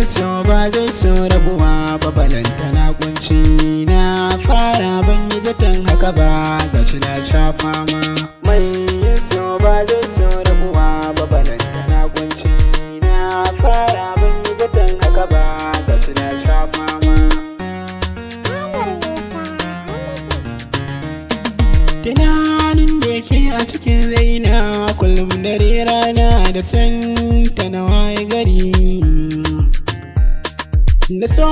so ba zai so rabuwa ba, balantana kunci na fara ban yi zaton haka ba, gashi na sha fama. Mai yin so ba zai so rabuwa ba, balantana kunci na fara ban yi zaton haka ba, gashi na sha fama. Tunanin da yake a cikin raina kullum dare rana da santa na waye gari, da so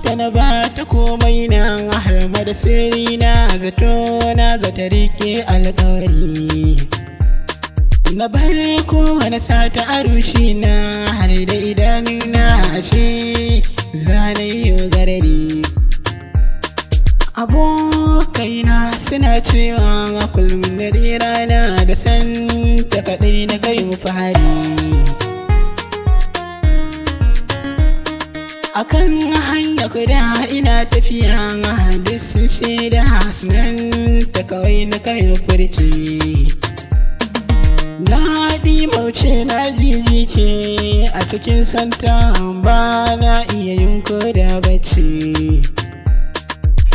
ta na ba ta komai na har ma da sirri na zato na ga ta rike alƙawari, na bar kowane sata a rushi na har da idanuna ashe zanayi garari. Abokaina suna cewa a kullum dare rana da santa kaɗai na kai fahari, akan hanya guda ina tafiya duk sun shaida sunan ta kawai na kai furci. Na mauce na jijice a cikin santa ba na iya yin koda bacci,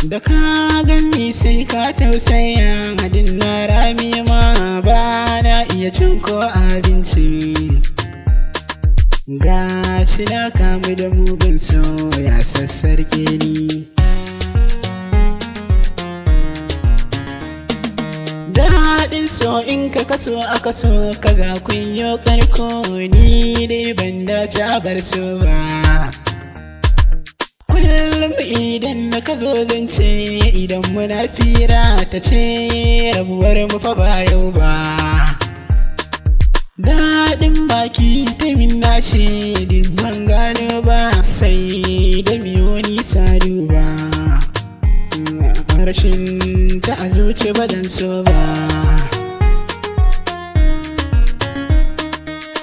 da ka gani sai ka tausaya hadin na rami ma ba na iya cin ko abinci. Gashi na kamu da mugun so ya sassarke ni, daɗin so in ka kaso aka so kaga kun yo karko, ni dai ban dace a bar so ba. Kullum idan na ka zo zance idan muna fira ta ce rabuwar mu fa ba yau ba, daɗin baki ta min nashi duk ban gano ba, sai da miyo nisa duba, rashin ta a zuci ba dan so ba.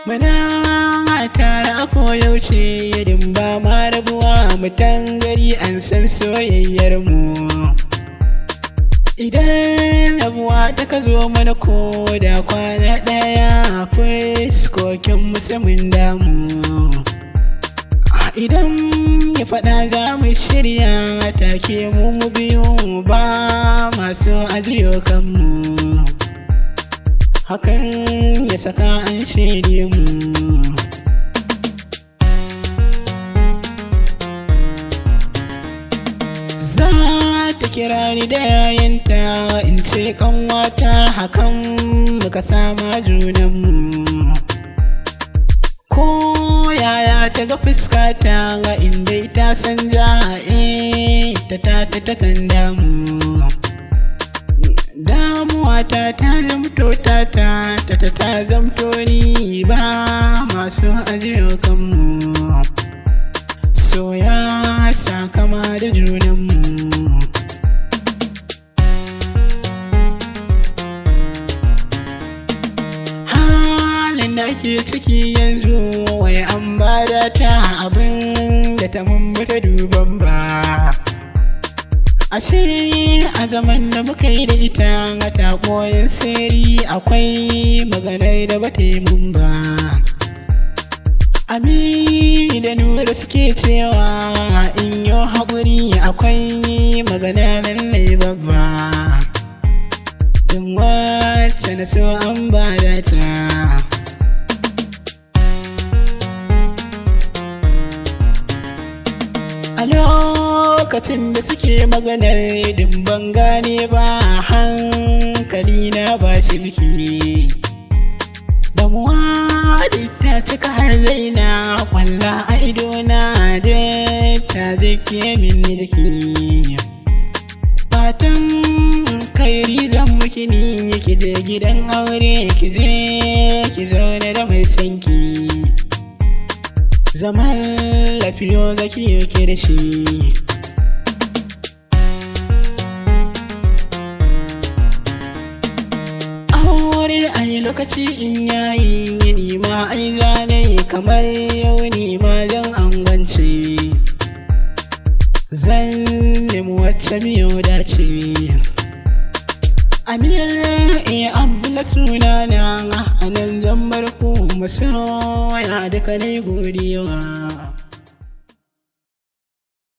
Muna tare a koyaushe yadin ba ma rabuwa, mutan gari an san soyayyar mu, idan rabuwa ta ka zo mana ko da kwana ɗaya fuskokin musamman damu, idan ya faɗa za mu shirya take mu biyu ba masu ajiyo kanmu, hakan ya saka an shaide mu. Za ta kira ni da yayanta in ce kanwata, hakan muka sama junanmu, ko yaya ta ga fuskata ga inda ta san za ta kan damu, damuwa ta zamto ta zamto ni ba masu ajiyo kanmu, so ya sa kama da junanmu. Halin da ke ciki yanzu wai an bada ta abin da ta mumbata duban ba, ashe a zaman da muka yi da ita a takoyin sirri akwai maganar da bata yi mun ba. Ami da Nura suke cewa in yo haƙuri akwai magana lallai babba, don wacce na so an bada ta. A lokacin da suke maganar din ban gane ba, hankali na ba shirki, damuwa ta cika har raina, kwalla a idona da ta jike min nirki. Fatan kairi zan muki ni ki je gidan aure, ki je ki zaune da mai sanki, zaman lafiyo zaki yake da shi. Ai lokaci in yayi ni ma ai zane kamar yau ni ma zan angwance, zan nemi wacce miyo dace. Amir Abdullah sunana, anan zan bar ku masoya duka nai godiya.